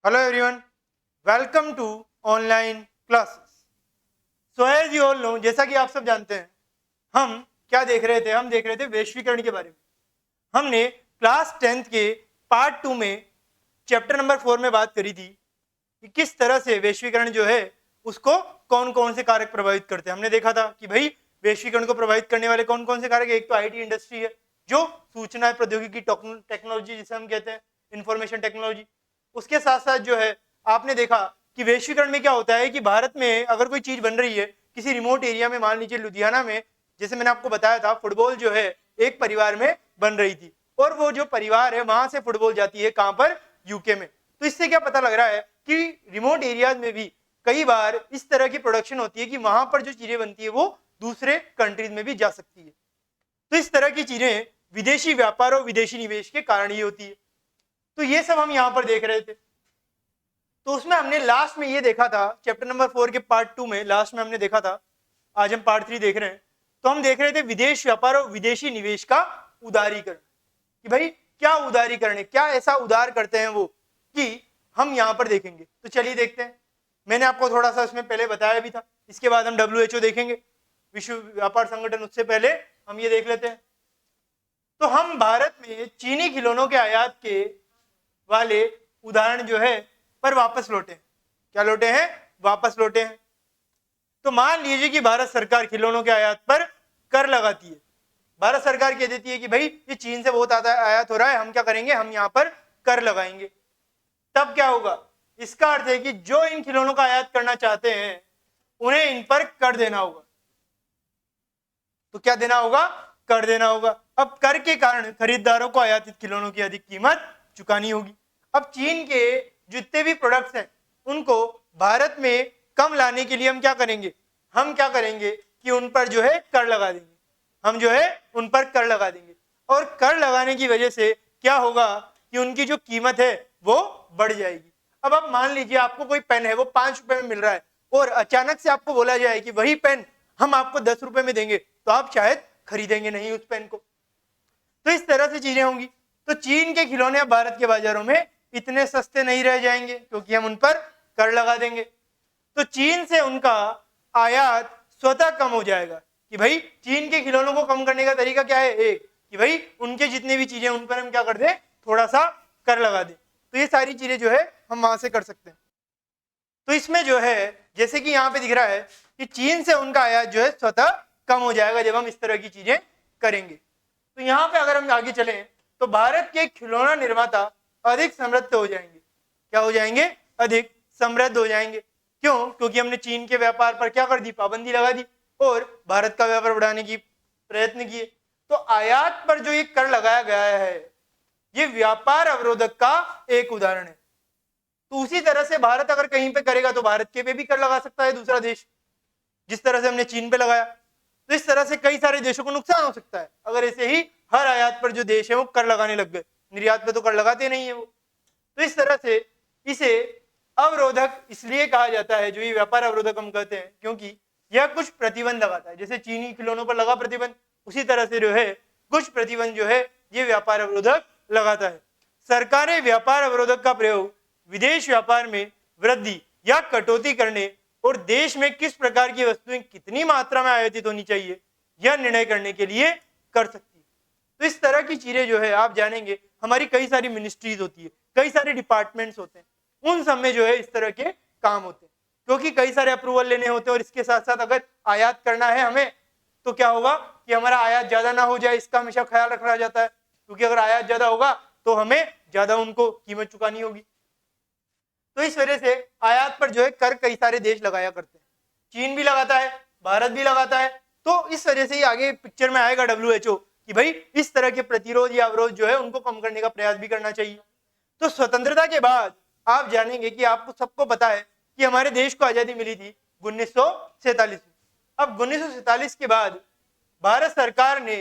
Hello everyone, welcome to online classes. So as you all know, जैसा कि आप सब जानते हैं, हम क्या देख रहे थे? हम देख रहे थे वैश्वीकरण के बारे में. हमने क्लास 10th के पार्ट 2 में चैप्टर नंबर 4 में बात करी थी कि किस तरह से वैश्वीकरण जो है उसको कौन कौन से कारक प्रभावित करते हैं. हमने देखा था कि भाई वैश्वीकरण को प्रभावित करने वाले कौन कौन से कारक. एक तो आईटी इंडस्ट्री है, जो सूचना प्रौद्योगिकी टेक्नोलॉजी जिसे हम कहते हैं, इंफॉर्मेशन टेक्नोलॉजी. उसके साथ साथ जो है आपने देखा कि वैश्वीकरण में क्या होता है कि भारत में अगर कोई चीज बन रही है किसी रिमोट एरिया में, मान लीजिए लुधियाना में, जैसे मैंने आपको बताया था, फुटबॉल जो है एक परिवार में बन रही थी और वो जो परिवार है वहां से फुटबॉल जाती है कहां पर, यूके में. तो इससे क्या पता लग रहा है कि रिमोट एरियाज में भी कई बार इस तरह की प्रोडक्शन होती है कि वहां पर जो चीजें बनती है वो दूसरे कंट्रीज में भी जा सकती है. तो इस तरह की चीजें विदेशी व्यापार और विदेशी निवेश के कारण ही होती है. तो ये सब हम यहां पर देख रहे थे. तो उसमें हमने लास्ट में ये देखा था, चैप्टर नंबर 4 के पार्ट 2 में लास्ट में हमने देखा था, आज हम पार्ट 3 देख रहे हैं. तो हम देख रहे थे विदेश व्यापार और विदेशी निवेश का उदारीकरण, कि भाई क्या उदारीकरण है, क्या ऐसा उदार करते हैं वो कि हम यहां पर देखेंगे. तो चलिए देखते हैं. मैंने आपको थोड़ा सा इसमें पहले बताया भी था. इसके बाद हम WHO देखेंगे, विश्व व्यापार संगठन. उससे पहले हम ये देख लेते हैं. तो हम भारत में चीनी खिलौनों के आयात के वाले उदाहरण जो है पर वापस लौटे हैं. क्या लौटे हैं? वापस लौटे हैं. तो मान लीजिए कि भारत सरकार खिलौनों के आयात पर कर लगाती है. भारत सरकार कह देती है कि भाई ये चीन से बहुत आयात हो रहा है, हम क्या करेंगे, हम यहाँ पर कर लगाएंगे. तब क्या होगा? इसका अर्थ है कि जो इन खिलौनों का आयात करना चाहते हैं उन्हें इन पर कर देना होगा. तो क्या देना होगा? कर देना होगा. अब कर के कारण खरीदारों को आयातित खिलौनों की अधिक कीमत चुकानी होगी. अब चीन के जितने भी प्रोडक्ट्स हैं उनको भारत में कम लाने के लिए हम क्या करेंगे? हम क्या करेंगे कि उन पर जो है कर लगा देंगे. हम जो है उन पर कर लगा देंगे और कर लगाने की वजह से क्या होगा कि उनकी जो कीमत है वो बढ़ जाएगी. अब आप मान लीजिए आपको कोई पेन है वो 5 रुपए में मिल रहा है और अचानक से आपको बोला जाए कि वही पेन हम आपको 10 रुपए में देंगे, तो आप शायद खरीदेंगे नहीं उस पेन को. तो इस तरह से चीजें होंगी. तो चीन के खिलौने अब भारत के बाजारों में इतने सस्ते नहीं रह जाएंगे क्योंकि हम उन पर कर लगा देंगे. तो चीन से उनका आयात स्वतः कम हो जाएगा. कि भाई चीन के खिलौनों को कम करने का तरीका क्या है? एक, कि भाई उनके जितने भी चीजें उन पर हम क्या कर दें, थोड़ा सा कर लगा दें. तो ये सारी चीजें जो है हम वहां से कर सकते हैं. तो इसमें जो है जैसे कि यहाँ पे दिख रहा है कि चीन से उनका आयात जो है स्वतः कम हो जाएगा जब हम इस तरह की चीजें करेंगे. तो यहाँ पे अगर हम आगे चलें तो भारत के खिलौना निर्माता अधिक समृद्ध हो जाएंगे. क्या हो जाएंगे? अधिक समृद्ध हो जाएंगे. क्यों? क्योंकि हमने चीन के व्यापार पर क्या कर दी? पाबंदी लगा दी और भारत का व्यापार बढ़ाने की प्रयत्न किए. तो आयात पर जो ये कर लगाया गया है ये व्यापार अवरोधक का एक उदाहरण है. तो उसी तरह से भारत अगर कहीं पे करेगा तो भारत के पे भी कर लगा सकता है दूसरा देश, जिस तरह से हमने चीन पे लगाया. तो इस तरह से कई सारे देशों को नुकसान हो सकता है अगर ऐसे ही हर आयात पर जो देश है वो कर लगाने लग गए. निर्यात पे तो कर लगाते नहीं है वो. तो इस तरह से इसे अवरोधक इसलिए कहा जाता है, जो ये व्यापार अवरोधक हम कहते हैं, क्योंकि यह कुछ प्रतिबंध लगाता है. जैसे चीनी खिलौनों पर लगा प्रतिबंध, उसी तरह से जो है कुछ प्रतिबंध जो है ये व्यापार अवरोधक लगाता है. सरकारें व्यापार अवरोधक का प्रयोग विदेश व्यापार में वृद्धि या कटौती करने और देश में किस प्रकार की वस्तुएं कितनी मात्रा में आयातित होनी चाहिए यह निर्णय करने के लिए कर सकती है. तो इस तरह की चीजें जो है आप जानेंगे. हमारी कई सारी मिनिस्ट्रीज होती है, कई सारे डिपार्टमेंट्स होते हैं, उन सब में जो है इस तरह के काम होते हैं, क्योंकि कई सारे अप्रूवल लेने होते हैं. और इसके साथ साथ अगर आयात करना है हमें तो क्या होगा कि हमारा आयात ज्यादा ना हो जाए, इसका हमेशा ख्याल रखा जाता है. क्योंकि अगर आयात ज्यादा होगा तो हमें ज्यादा उनको कीमत चुकानी होगी. तो इस वजह से आयात पर जो है कर कई सारे देश लगाया करते हैं. चीन भी लगाता है, भारत भी लगाता है. तो इस वजह से ही आगे पिक्चर में आएगा WHO कि भाई इस तरह के प्रतिरोध या अवरोध जो है उनको कम करने का प्रयास भी करना चाहिए. तो स्वतंत्रता के बाद आप जानेंगे कि आपको सबको पता है कि हमारे देश को आजादी मिली थी 1947 में. अब 1947 के बाद भारत सरकार ने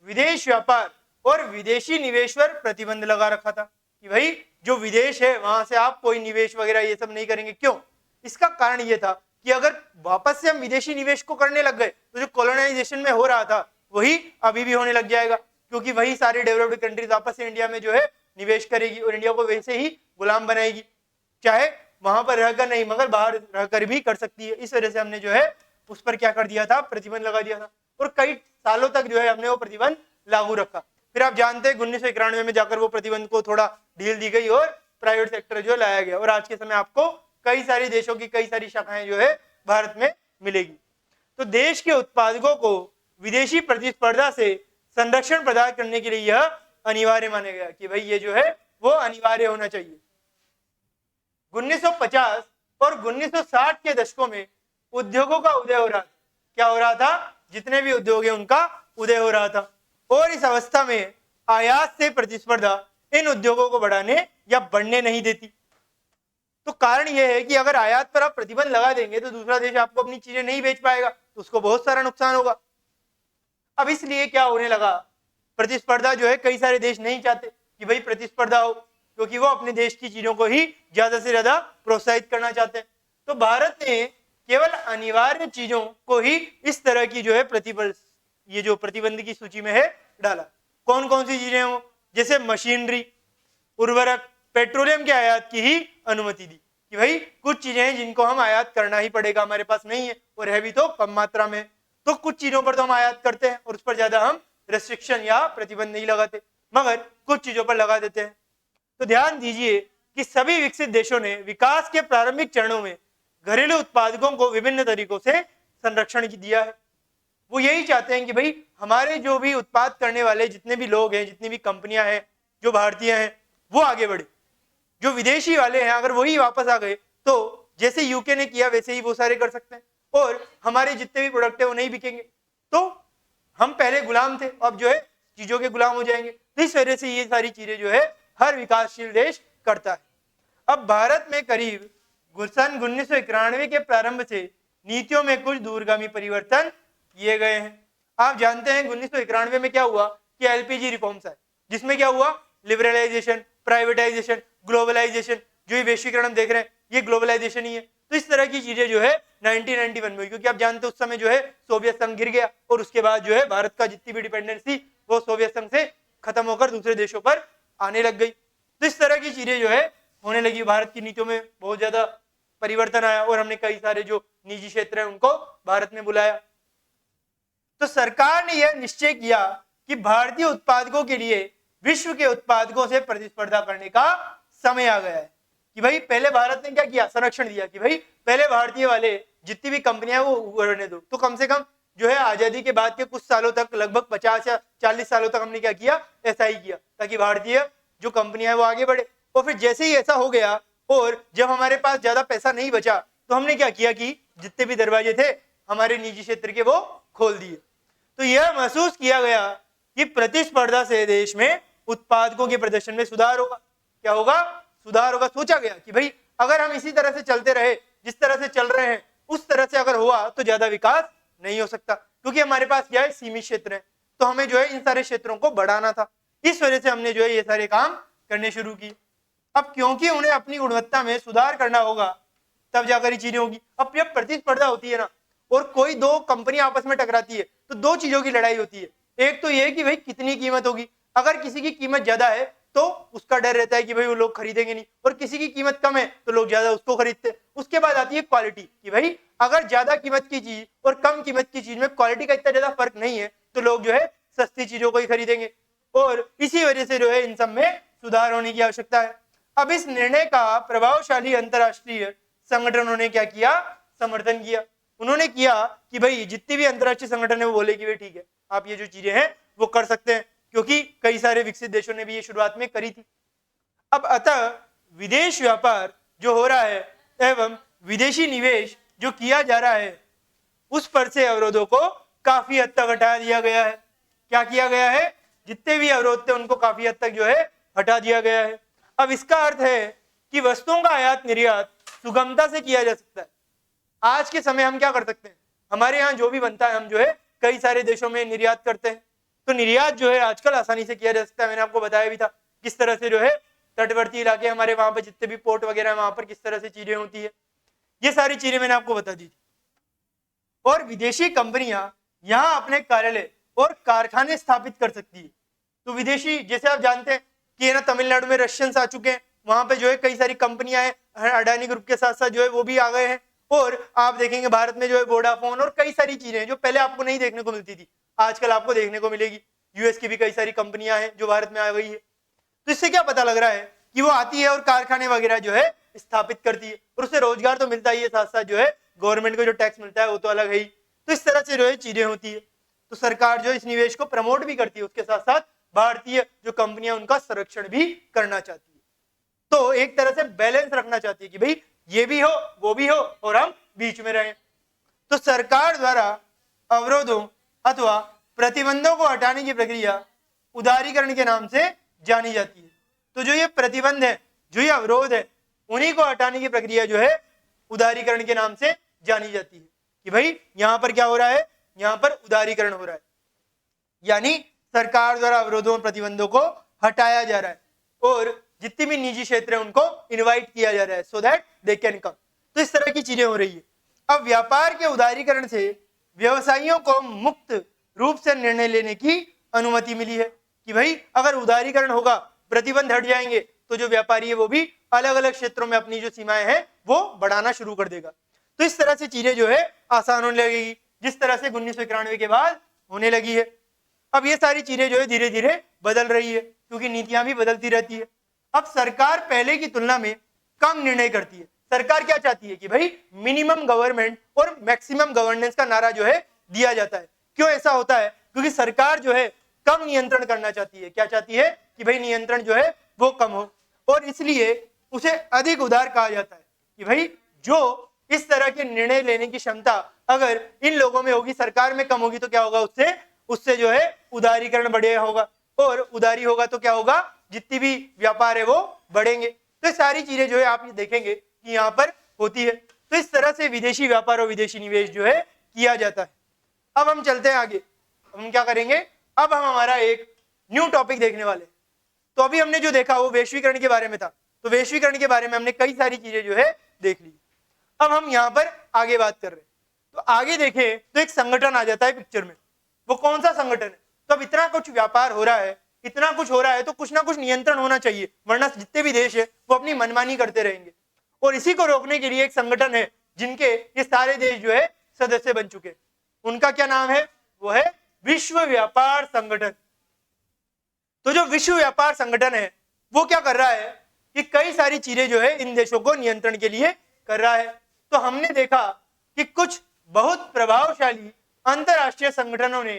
विदेश व्यापार और विदेशी निवेश पर प्रतिबंध लगा रखा था कि भाई जो विदेश है वहां से आप कोई निवेश वगैरह ये सब नहीं करेंगे. क्यों? इसका कारण ये था कि अगर वापस से हम विदेशी निवेश को करने लग गए तो जो कॉलोनाइजेशन में हो रहा था वही अभी भी होने लग जाएगा, क्योंकि वही सारे डेवलप्ड कंट्रीज वापस से इंडिया में जो है निवेश करेगी और इंडिया को वैसे ही गुलाम बनाएगी. चाहे वहां पर रहकर नहीं मगर बाहर रहकर भी कर सकती है। इस वजह से हमने जो है उस पर क्या कर दिया था, प्रतिबंध लगा दिया था और कई सालों तक जो है हमने वो प्रतिबंध लागू रखा। फिर आप जानते हैं 1991 में जाकर वो प्रतिबंध को थोड़ा ढील दी गई और प्राइवेट सेक्टर जो लाया गया और आज के समय आपको कई सारी देशों की कई सारी शाखाएं जो है भारत में मिलेगी। तो देश के उत्पादकों को विदेशी प्रतिस्पर्धा से संरक्षण प्रदान करने के लिए यह अनिवार्य माना गया कि भाई ये जो है वो अनिवार्य होना चाहिए। 1950 और 1960 के दशकों में उद्योगों का उदय हो रहा था। क्या हो रहा था? जितने भी उद्योग है उनका उदय हो रहा था और इस अवस्था में आयात से प्रतिस्पर्धा इन उद्योगों को बढ़ाने या बढ़ने नहीं देती। तो कारण यह है कि अगर आयात पर आप प्रतिबंध लगा देंगे तो दूसरा देश आपको अपनी चीजें नहीं बेच पाएगा, तो उसको बहुत सारा नुकसान होगा। अब इसलिए क्या होने लगा, प्रतिस्पर्धा जो है कई सारे देश नहीं चाहते कि भाई प्रतिस्पर्धा हो, क्योंकि वो अपने देश की चीजों को ही ज्यादा से ज्यादा प्रोत्साहित करना चाहते हैं। तो भारत ने केवल अनिवार्य चीजों को ही इस तरह की जो है ये जो प्रतिबंध की सूची में है डाला। कौन कौन सी चीजें हो, जैसे मशीनरी, उर्वरक, पेट्रोलियम के आयात की ही अनुमति दी कि भाई कुछ चीजें हैं जिनको हम आयात करना ही पड़ेगा, हमारे पास नहीं है और है भी तो कम मात्रा में, तो कुछ चीजों पर तो हम आयात करते हैं और उस पर ज्यादा हम रेस्ट्रिक्शन या प्रतिबंध नहीं लगाते, मगर कुछ चीजों पर लगा देते हैं। तो ध्यान दीजिए कि सभी विकसित देशों ने विकास के प्रारंभिक चरणों में घरेलू उत्पादकों को विभिन्न तरीकों से संरक्षण दिया है। वो यही चाहते हैं कि भाई हमारे जो भी उत्पाद करने वाले जितने भी लोग हैं, जितनी भी कंपनियां हैं जो भारतीय हैं, वो आगे बढ़े। जो विदेशी वाले हैं अगर वही वापस आ गए तो जैसे यूके ने किया वैसे ही वो सारे कर सकते हैं और हमारे जितने भी प्रोडक्ट है वो नहीं बिकेंगे। तो हम पहले गुलाम थे, अब जो है चीजों के गुलाम हो जाएंगे। तो इस वजह से ये सारी चीजें जो है हर विकासशील देश करता है। अब भारत में करीब सन 1991 के प्रारंभ से नीतियों में कुछ दूरगामी परिवर्तन किए गए हैं। आप जानते हैं 1991 में क्या हुआ कि एलपीजी रिफॉर्म्स आए, जिसमें क्या हुआ, लिबरलाइजेशन, प्राइवेटाइजेशन, ग्लोबलाइजेशन। जो ये वैश्वीकरण हम देख रहे हैं ये ग्लोबलाइजेशन ही है। तो इस तरह की चीजें जो है 1991 में हुई, क्योंकि आप जानते हैं उस समय जो है सोवियत संघ गिर गया और उसके बाद जो है भारत का जितनी भी डिपेंडेंस थी वो सोवियत संघ से खत्म होकर दूसरे देशों पर आने लग गई। तो इस तरह की चीजें जो है होने लगी, भारत की नीतियों में बहुत ज्यादा परिवर्तन आया और हमने कई सारे जो निजी क्षेत्र हैं उनको भारत में बुलाया। तो सरकार ने यह निश्चय किया कि भारतीय उत्पादकों के लिए विश्व के उत्पादकों से प्रतिस्पर्धा करने का समय आ गया है। कि भाई पहले भारत ने क्या किया, संरक्षण दिया कि भाई पहले भारतीय वाले जितनी भी कंपनियां वो उभरने दो। तो कम से कम जो है आजादी के बाद के कुछ सालों तक, लगभग 50 या 40 सालों तक हमने क्या किया, ऐसा ही किया ताकि भारतीय जो कंपनियां है वो आगे बढ़े। और फिर जैसे ही ऐसा हो गया और जब हमारे पास ज्यादा पैसा नहीं बचा तो हमने क्या किया कि जितने भी दरवाजे थे हमारे निजी क्षेत्र के वो खोल दिए। तो यह महसूस किया गया कि प्रतिस्पर्धा से देश में उत्पादकों के प्रदर्शन में सुधार होगा। क्या होगा, सुधार होगा। सोचा गया कि भाई अगर हम इसी तरह से चलते रहे जिस तरह से चल रहे हैं उस तरह से अगर हुआ तो ज्यादा विकास नहीं हो सकता, क्योंकि हमारे पास क्या है, सीमित क्षेत्र है। तो हमें जो है इन सारे क्षेत्रों को बढ़ाना था। इस वजह से हमने जो है ये सारे काम करने शुरू किए। अब क्योंकि उन्हें अपनी गुणवत्ता में सुधार करना होगा तब जाकर ये चीजें होगी। अब जब प्रतिस्पर्धा होती है ना और कोई दो कंपनियां आपस में टकराती है तो दो चीजों की लड़ाई होती है। एक तो ये कि भाई कितनी कीमत होगी, अगर किसी की कीमत ज्यादा है तो उसका डर रहता है कि भाई वो लोग खरीदेंगे नहीं, और किसी की कीमत कम है तो लोग ज्यादा उसको खरीदते हैं। उसके बाद आती है क्वालिटी कि भाई अगर ज्यादा कीमत की चीज और कम कीमत की चीज में क्वालिटी का इतना ज्यादा फर्क नहीं है तो लोग जो है सस्ती चीजों को ही खरीदेंगे, और इसी वजह से जो है इन सब में सुधार होने की आवश्यकता है। अब इस निर्णय का प्रभावशाली अंतरराष्ट्रीय संगठनों ने क्या किया, समर्थन किया। उन्होंने किया कि भाई जितनी भी अंतरराष्ट्रीय संगठन है वो बोले कि भाई ठीक है आप ये जो चीजें हैं वो कर सकते हैं, क्योंकि कई सारे विकसित देशों ने भी ये शुरुआत में करी थी। अब अतः विदेश व्यापार जो हो रहा है एवं विदेशी निवेश जो किया जा रहा है उस पर से अवरोधों को काफी हद तक हटा दिया गया है। क्या किया गया है, जितने भी अवरोध थे उनको काफी हद तक जो है हटा दिया गया है। अब इसका अर्थ है कि वस्तुओं का आयात निर्यात सुगमता से किया जा सकता है। आज के समय हम क्या कर सकते हैं, हमारे यहाँ जो भी बनता है हम जो है कई सारे देशों में निर्यात करते हैं। तो निर्यात जो है आजकल आसानी से किया जा सकता है। मैंने आपको बताया भी था किस तरह से जो है तटवर्ती इलाके हमारे वहां पर जितने भी पोर्ट वगैरह है वहां पर किस तरह से चीजें होती है, ये सारी चीजें मैंने आपको बता दी थी। और विदेशी कंपनियां यहाँ अपने कार्यालय और कारखाने स्थापित कर सकती है। तो विदेशी, जैसे आप जानते हैं कि ना तमिलनाडु में रशियंस आ चुके हैं वहां पे जो है कई सारी कंपनियां हैं, अडानी ग्रुप के साथ साथ जो है वो भी आ गए हैं। और आप देखेंगे भारत में जो है वोडाफोन और कई सारी चीजें हैं जो पहले आपको नहीं देखने को मिलती थी, आजकल आपको देखने को मिलेगी। यूएस की भी कई सारी कंपनियां हैं जो भारत में आ गई है। तो इससे क्या पता लग रहा है कि वो आती है और कारखाने वगैरह जो है स्थापित करती है, और उससे रोजगार तो मिलता ही है, साथ साथ जो है गवर्नमेंट को जो टैक्स मिलता है वो तो अलग है ही। तो इस तरह से जो है चीजें होती है। तो सरकार जो इस निवेश को प्रमोट भी करती है, उसके साथ साथ भारतीय जो कंपनियां उनका संरक्षण भी करना चाहती है। तो एक तरह से बैलेंस रखना चाहती है कि भाई ये भी हो वो भी हो और हम बीच में रहें। तो सरकार द्वारा अवरोधों अथवा प्रतिबंधों को हटाने की प्रक्रिया उदारीकरण के नाम से जानी जाती है। तो जो ये प्रतिबंध है, जो ये अवरोध है, उन्हीं को हटाने की प्रक्रिया जो है उदारीकरण के नाम से जानी जाती है कि भाई यहां पर क्या हो रहा है, यहां पर उदारीकरण हो रहा है, यानी सरकार द्वारा अवरोधों और प्रतिबंधों को हटाया जा रहा है और जितनी भी निजी क्षेत्र है उनको इनवाइट किया जा रहा है so that they can come. तो इस तरह की चीजें हो रही है। अब व्यापार के उदारीकरण से व्यवसायियों को मुक्त रूप से निर्णय लेने की अनुमति मिली है कि भाई अगर उदारीकरण होगा, प्रतिबंध हट जाएंगे, तो जो व्यापारी है वो भी अलग अलग क्षेत्रों में अपनी जो सीमाएं हैं वो बढ़ाना शुरू कर देगा। तो इस तरह से चीजें जो है आसान होने लगेगी, जिस तरह से 1991 के बाद होने लगी है। अब ये सारी चीजें जो है धीरे धीरे बदल रही है क्योंकि नीतियां भी बदलती रहती है। अब सरकार पहले की तुलना में कम निर्णय करती है। सरकार क्या चाहती है कि भाई मिनिमम गवर्नमेंट और मैक्सिमम गवर्नेंस का नारा जो है दिया जाता है। क्यों ऐसा होता है? क्योंकि सरकार जो है कम नियंत्रण करना चाहती है। क्या चाहती है? कि भाई नियंत्रण जो है वो कम हो, और इसलिए उसे अधिक उदार कहा जाता है कि भाई जो इस तरह के निर्णय लेने की क्षमता अगर इन लोगों में होगी, सरकार में कम होगी, तो क्या होगा, उससे जो है उदारीकरण बढ़ेगा होगा, और उदारी होगा तो क्या होगा, जितनी भी व्यापार है वो बढ़ेंगे। तो ये सारी चीजें जो है आप ये देखेंगे कि यहाँ पर होती है। तो इस तरह से विदेशी व्यापार और विदेशी निवेश जो है किया जाता है। अब हम चलते हैं आगे, हम क्या करेंगे, अब हम हमारा एक न्यू टॉपिक देखने वाले। तो अभी हमने जो देखा वो वैश्वीकरण के बारे में था, तो वैश्वीकरण के बारे में हमने कई सारी चीजें जो है देख ली। अब हम यहाँ पर आगे बात कर रहे हैं। तो आगे देखें तो एक संगठन आ जाता है पिक्चर में। वो कौन सा संगठन है? तो अब इतना कुछ व्यापार हो रहा है, इतना कुछ हो रहा है, तो कुछ ना कुछ नियंत्रण होना चाहिए, वरना जितने भी देश है वो अपनी मनमानी करते रहेंगे। और इसी को रोकने के लिए एक संगठन है जिनके ये सारे देश जो है सदस्य बन चुके। उनका क्या नाम है? वो है विश्व व्यापार संगठन। तो जो विश्व व्यापार संगठन है वो क्या कर रहा है कि कई सारी चीजें जो है इन देशों को नियंत्रण के लिए कर रहा है। तो हमने देखा कि कुछ बहुत प्रभावशाली अंतरराष्ट्रीय संगठनों ने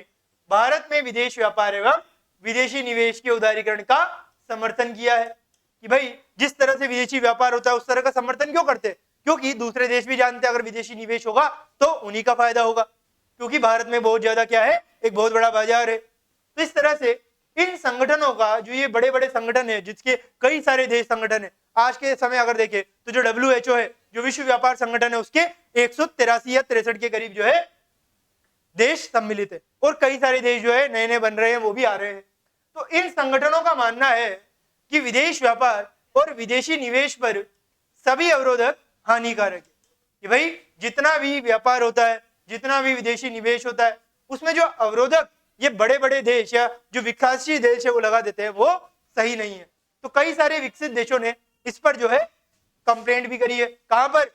भारत में विदेश व्यापार एवं विदेशी निवेश के उदारीकरण का समर्थन किया है कि भाई जिस तरह से विदेशी व्यापार होता है उस तरह का समर्थन क्यों करते हैं? क्योंकि दूसरे देश भी जानते हैं अगर विदेशी निवेश होगा तो उन्हीं का फायदा होगा, क्योंकि भारत में बहुत ज्यादा क्या है, एक बहुत बड़ा बाजार है। तो इस तरह से इन संगठनों का जो ये बड़े बड़े संगठन है जिसके कई सारे देश संगठन है, आज के समय अगर देखें तो जो WHO है, जो विश्व व्यापार संगठन है, उसके 183 या 63 के करीब जो है देश सम्मिलित है, और कई सारे देश जो है नए नए बन रहे हैं, वो भी आ रहे हैं। तो इन संगठनों का मानना है कि विदेश व्यापार और विदेशी निवेश पर सभी अवरोधक हानिकारक है कि भाई जितना भी व्यापार होता है, जितना भी विदेशी निवेश होता है, उसमें जो अवरोधक ये बड़े बड़े देश या जो विकासशील देश है वो लगा देते हैं, वो सही नहीं है। तो कई सारे विकसित देशों ने इस पर जो है कंप्लेंट भी करी है। कहां पर?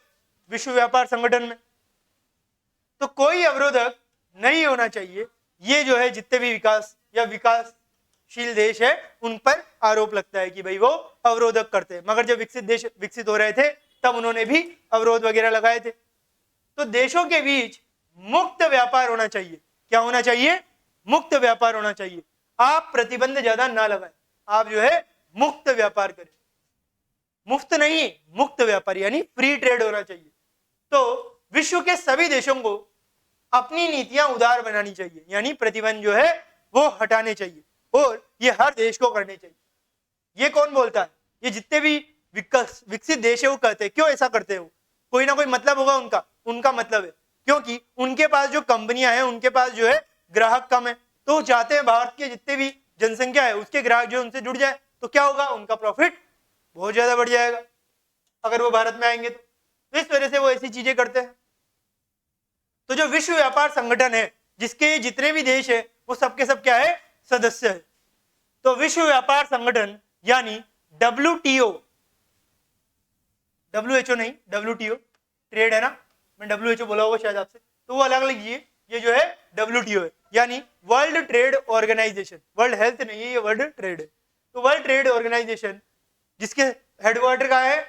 विश्व व्यापार संगठन में। तो कोई अवरोधक नहीं होना चाहिए, ये जो है जितने भी विकास या विकासशील देश है उन पर आरोप लगता है कि भाई वो अवरोधक करते हैं। मगर जब विकसित देश विकसित हो रहे थे तब उन्होंने भी अवरोध वगैरह लगाए थे। तो देशों के बीच मुक्त व्यापार होना चाहिए। क्या होना चाहिए? मुक्त व्यापार होना चाहिए। आप प्रतिबंध ज्यादा ना लगाएं, आप जो है मुक्त व्यापार करें। मुफ्त नहीं, मुक्त व्यापार यानी फ्री ट्रेड होना चाहिए। तो विश्व के सभी देशों को अपनी नीतियां उदार बनानी चाहिए, यानी प्रतिबंध जो है वो हटाने चाहिए, और ये हर देश को करने चाहिए। ये कौन बोलता है? ये जितने भी विकसित देश है वो कहते हैं। क्यों ऐसा करते हो? कोई ना कोई मतलब होगा उनका। उनका मतलब है क्योंकि उनके पास जो कंपनियां हैं उनके पास जो है ग्राहक कम है, तो वो चाहते हैं भारत के जितने भी जनसंख्या है उसके ग्राहक जो उनसे जुड़ जाए, तो क्या होगा, उनका प्रॉफिट बहुत ज्यादा बढ़ जाएगा अगर वो भारत में आएंगे। तो इस वजह से वो ऐसी चीजें करते हैं। तो जो विश्व व्यापार संगठन है जिसके जितने भी देश है वो सबके सब क्या है, सदस्य है। तो विश्व व्यापार संगठन यानी WTO WHO नहीं, WTO ट्रेड है ना, मैं WHO बोला होगा शायद आपसे, तो वो अलग लीजिए, ये जो है WTO है, यानी world trade organisation, world health नहीं है, ये वर्ल्ड ट्रेड है। तो वर्ल्ड ट्रेड ऑर्गेनाइजेशन जिसके हेडक्वार्टर कहाँ है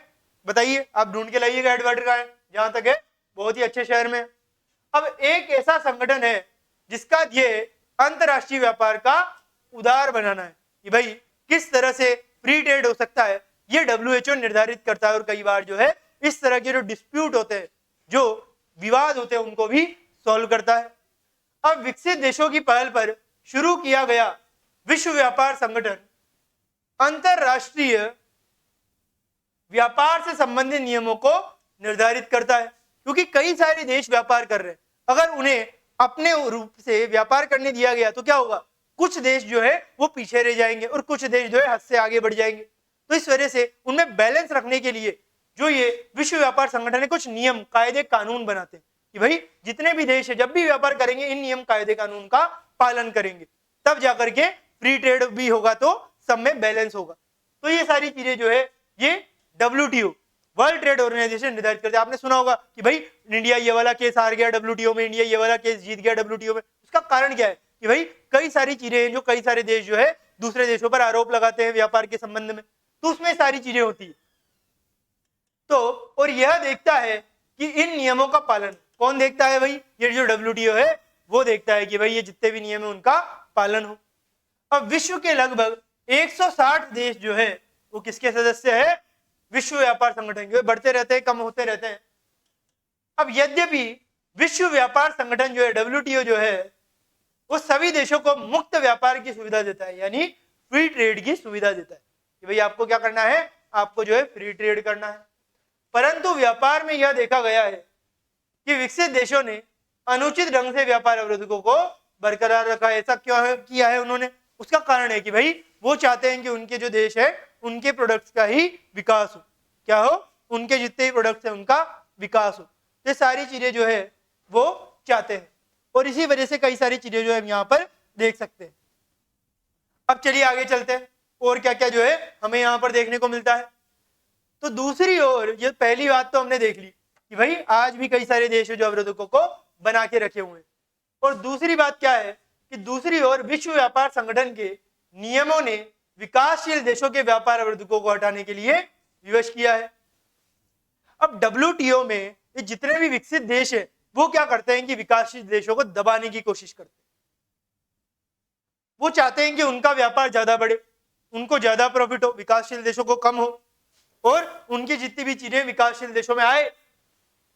बताइए, आप ढूंढ के लाइएगा हेडक्वार्टर कहाँ है, जहां तक है बहुत ही अच्छे शहर में। अब एक ऐसा संगठन है जिसका ध्येय अंतरराष्ट्रीय व्यापार का उदार बनाना है कि भाई किस तरह से फ्री ट्रेड हो सकता है, ये WHO निर्धारित करता है। और कई बार जो है इस तरह के जो डिस्प्यूट होते हैं, जो विवाद होते हैं, उनको भी सॉल्व करता है। अब विकसित देशों की पहल पर शुरू किया गया विश्व व्यापार संगठन अंतरराष्ट्रीय व्यापार से संबंधित नियमों को निर्धारित करता है, क्योंकि कई सारे देश व्यापार कर रहे हैं। अगर उन्हें अपने रूप से व्यापार करने दिया गया तो क्या होगा, कुछ देश जो है वो पीछे रह जाएंगे और कुछ देश जो है हद से आगे बढ़ जाएंगे। तो इस वजह से उनमें बैलेंस रखने के लिए जो ये विश्व व्यापार संगठन है, कुछ नियम कायदे कानून बनाते हैं कि भाई जितने भी देश है जब भी व्यापार करेंगे इन नियम कायदे कानून का पालन करेंगे, तब जाकर के फ्री ट्रेड भी होगा तो सब में बैलेंस होगा। तो ये सारी चीजें जो है ये WTO वर्ल्ड ट्रेड ऑर्गेनाइजेशन निर्धारित करते हैं। आपने सुना होगा कि भाई इंडिया ये वाला केस हार गया WTO में, इंडिया ये वाला केस जीत गया WTO में। उसका कारण क्या है कि भाई कई सारी चीजें हैं जो कई सारे देश जो है दूसरे देशों पर आरोप लगाते हैं व्यापार के संबंध में, तो उसमें सारी चीजें होती है। तो और यह देखता है कि इन नियमों का पालन कौन देखता है, भाई ये जो WTO है वो देखता है कि भाई ये जितने भी नियम है उनका पालन हो। अब विश्व के लगभग 160 देश जो है वो किसके सदस्य है, विश्व व्यापार संगठन के। बढ़ते रहते हैं, कम होते रहते हैं। अब यद्यपि विश्व व्यापार संगठन जो है WTO जो है वो सभी देशों को मुक्त व्यापार की सुविधा देता है, यानी फ्री ट्रेड की सुविधा देता है कि भाई आपको क्या करना है, आपको जो है फ्री ट्रेड करना है। परंतु व्यापार में यह देखा गया है कि विकसित देशों ने अनुचित ढंग से व्यापार अवरोधकों को बरकरार रखा है। ऐसा क्यों किया है उन्होंने, उसका कारण है कि भाई वो चाहते हैं कि उनके जो देश है उनके प्रोडक्ट्स का ही विकास हो, क्या हो, उनके जितने भी प्रोडक्ट्स हैं उनका विकास हो। ये सारी चीजें जो है वो चाहते हैं और इसी वजह से कई सारी चीजें जो है हम यहाँ पर देख सकते हैं। अब चलिए आगे चलते हैं और क्या क्या जो है हमें यहाँ पर देखने को मिलता है। तो दूसरी ओर ये पहली बात तो हमने देख ली कि भाई आज भी कई सारे देश है जो अवरोधकों को बना के रखे हुए हैं, और दूसरी बात क्या है कि दूसरी ओर विश्व व्यापार संगठन के नियमों ने विकासशील देशों के व्यापार अवरोधकों को हटाने के लिए विवश किया है। अब WTO में ये जितने भी विकसित देश है वो क्या करते हैं कि विकासशील देशों को दबाने की कोशिश करते हैं। वो चाहते हैं कि उनका व्यापार ज्यादा बढ़े, उनको ज्यादा प्रॉफिट हो, विकासशील देशों को कम हो, और उनकी जितनी भी चीजें विकासशील देशों में आए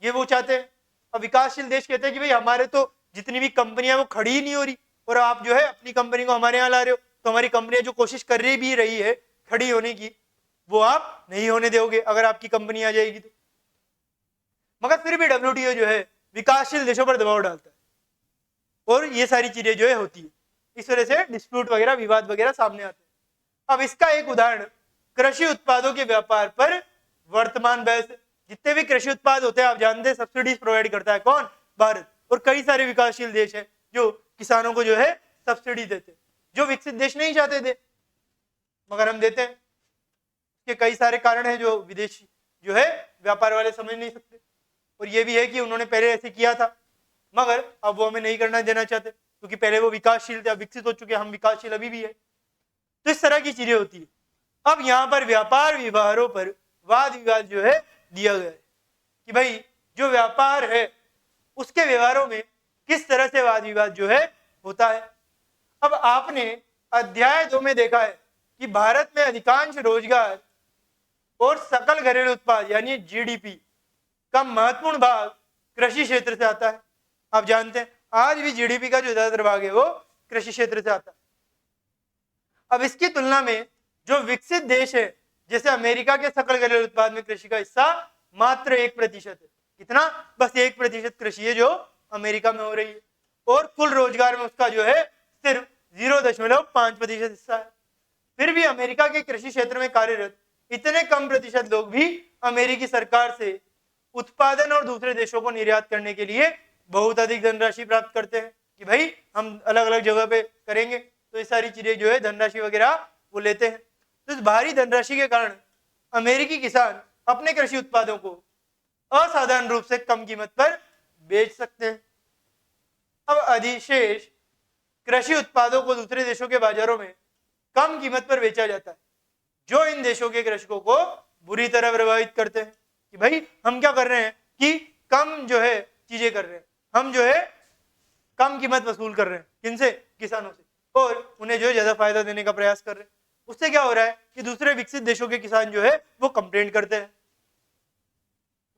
ये वो चाहते हैं। अब विकासशील देश कहते हैं कि भाई हमारे तो जितनी भी कंपनियां वो खड़ी ही नहीं हो रही, और आप जो है अपनी कंपनी को हमारे यहाँ ला रहे हो, तो हमारी कंपनियां जो कोशिश कर रही है खड़ी होने की वो आप नहीं होने दोगे अगर आपकी कंपनी आ जाएगी तो। मगर फिर भी WTO जो है विकासशील देशों पर दबाव डालता है और ये सारी चीजें जो है होती है। इस वजह से डिस्प्यूट वगैरह, विवाद वगैरह सामने आते हैं। अब इसका एक उदाहरण कृषि उत्पादों के व्यापार पर वर्तमान बहस। जितने भी कृषि उत्पाद होते हैं आप जानते हैं सब्सिडीज प्रोवाइड करता है कौन, भारत। और कई सारे विकासशील देश है जो किसानों को जो है सब्सिडी देते हैं, जो विकसित देश नहीं चाहते थे मगर हम देते हैं। के कई सारे कारण है जो विदेशी जो है व्यापार वाले समझ नहीं सकते, और ये भी है कि उन्होंने पहले ऐसे किया था मगर अब वो हमें नहीं करना देना चाहते क्योंकि पहले वो विकासशील थे, अब विकसित हो चुके, हम विकासशील अभी भी है। तो इस तरह की चीजें होती है। अब यहाँ पर व्यापार व्यवहारों पर वाद विवाद जो है दिया गया है कि भाई जो व्यापार है उसके व्यवहारों में किस तरह से वाद विवाद जो है होता है। अब आपने अध्याय 2 में देखा है कि भारत में अधिकांश रोजगार और सकल घरेलू उत्पाद यानी GDP का महत्वपूर्ण भाग कृषि क्षेत्र से आता है। आप जानते हैं आज भी GDP का जो ज्यादातर भाग है वो कृषि क्षेत्र से आता है। अब इसकी तुलना में जो विकसित देश है जैसे अमेरिका के सकल घरेलू उत्पाद में कृषि का हिस्सा मात्र 1% है। कितना, बस 1% कृषि है जो अमेरिका में हो रही है, और कुल रोजगार में उसका जो है सिर्फ 0.5% हिस्सा है। फिर भी अमेरिका के कृषि क्षेत्र में कार्यरत इतने कम प्रतिशत लोग भी अमेरिकी सरकार से उत्पादन और दूसरे देशों को निर्यात करने के लिए बहुत अधिक धनराशि प्राप्त करते हैं कि भाई हम अलग अलग जगह पे करेंगे, तो ये सारी चीजें जो है धनराशि वगैरह वो लेते हैं। तो इस भारी धनराशि के कारण अमेरिकी किसान अपने कृषि उत्पादों को असाधारण रूप से कम कीमत पर बेच सकते हैं। अब अधिशेष कृषि उत्पादों को दूसरे देशों के बाजारों में कम कीमत पर बेचा जाता है, जो इन देशों के कृषकों को बुरी तरह प्रभावित करते हैं कि भाई हम क्या कर रहे हैं कि कम जो है चीजें कर रहे हैं, हम जो है कम कीमत वसूल कर रहे हैं, किनसे? किसानों से, और उन्हें जो है ज्यादा फायदा देने का प्रयास कर रहे हैं। उससे क्या हो रहा है कि दूसरे विकसित देशों के किसान जो है वो कंप्लेंट करते हैं,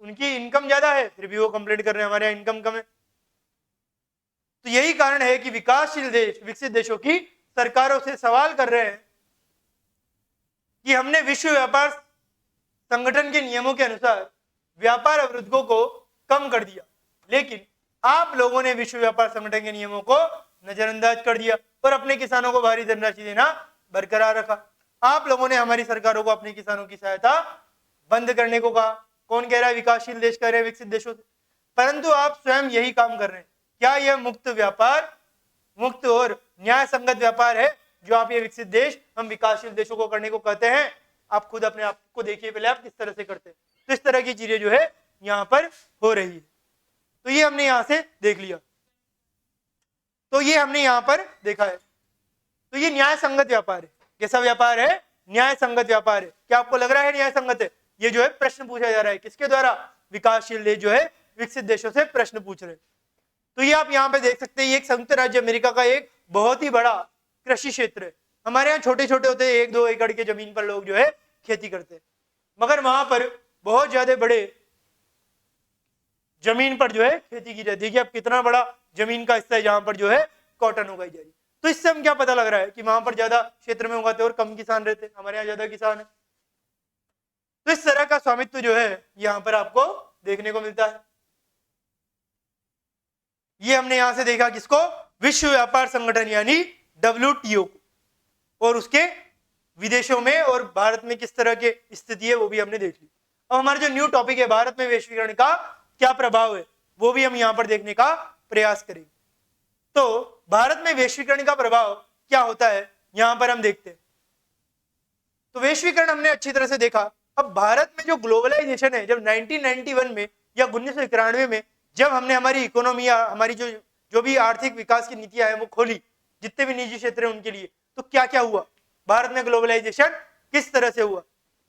उनकी इनकम ज्यादा है फिर भी वो कंप्लेंट कर रहे हैं हमारे यहाँ इनकम कम है। तो यही कारण है कि विकासशील देश विकसित देशों की सरकारों से सवाल कर रहे हैं कि हमने विश्व व्यापार संगठन के नियमों के अनुसार व्यापार अवरोधों को कम कर दिया, लेकिन आप लोगों ने विश्व व्यापार संगठन के नियमों को नजरअंदाज कर दिया और अपने किसानों को भारी धनराशि देना बरकरार रखा। आप लोगों ने हमारी सरकारों को अपने किसानों की सहायता बंद करने को कहा। कौन कह रहा है? विकासशील देश कह रहे हैं विकसित देशों से, परंतु आप स्वयं यही काम कर रहे हैं। क्या यह मुक्त व्यापार, मुक्त और न्याय संगत व्यापार है जो आप ये विकसित देश हम विकासशील देशों को करने को कहते हैं? आप खुद अपने आप को देखिए पहले आप किस तरह से करते हैं। तो इस तरह की चीजें जो है यहाँ पर हो रही है। तो ये हमने यहां से देख लिया, तो ये हमने यहां पर देखा है। तो ये न्याय संगत व्यापार है। कैसा व्यापार है? न्याय संगत व्यापार है। क्या आपको लग रहा है न्याय संगत है? ये जो है प्रश्न पूछा जा रहा है किसके द्वारा? विकासशील देश जो है विकसित देशों से प्रश्न पूछ रहे हैं। तो ये आप यहाँ पे देख सकते हैं, ये एक संयुक्त राज्य अमेरिका का एक बहुत ही बड़ा कृषि क्षेत्र है। हमारे यहाँ छोटे छोटे होते हैं, 1-2 एकड़ के जमीन पर लोग जो है खेती करते हैं, मगर वहां पर बहुत ज्यादा बड़े जमीन पर जो है खेती की जाती है। देखिए अब कितना बड़ा जमीन का हिस्सा है जहां पर जो है कॉटन उगाई जा रही है। तो इससे हम क्या पता लग रहा है कि वहां पर ज्यादा क्षेत्र में उगाते और कम किसान रहते, हमारे यहाँ ज्यादा किसान है। तो इस तरह का स्वामित्व जो है यहाँ पर आपको देखने को मिलता है। ये हमने यहां से देखा किसको? विश्व व्यापार संगठन यानी WTO को, और उसके विदेशों में और भारत में किस तरह की स्थिति है वो भी हमने देख ली। अब हमारा जो न्यू टॉपिक है भारत में वैश्वीकरण का क्या प्रभाव है वो भी हम यहां पर देखने का प्रयास करेंगे। तो भारत में वैश्वीकरण का प्रभाव क्या होता है यहां पर हम देखते हैं। तो वैश्वीकरण हमने अच्छी तरह से देखा। अब भारत में जो ग्लोबलाइजेशन है, जब 1991 में या 1991 में जब हमने हमारी इकोनॉमी या हमारी जो भी आर्थिक विकास की नीतियां हैं वो खोली, जितने भी निजी क्षेत्र हैं उनके लिए, तो क्या क्या हुआ भारत में? ग्लोबलाइजेशन किस तरह से हुआ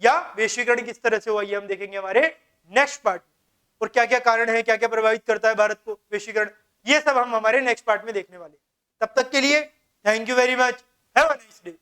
या वैश्वीकरण किस तरह से हुआ, ये हम देखेंगे हमारे नेक्स्ट पार्ट में। और क्या क्या कारण है, क्या क्या प्रभावित करता है भारत को वैश्वीकरण, ये सब हम हमारे नेक्स्ट पार्ट में देखने वाले। तब तक के लिए thank you very much, have a nice day.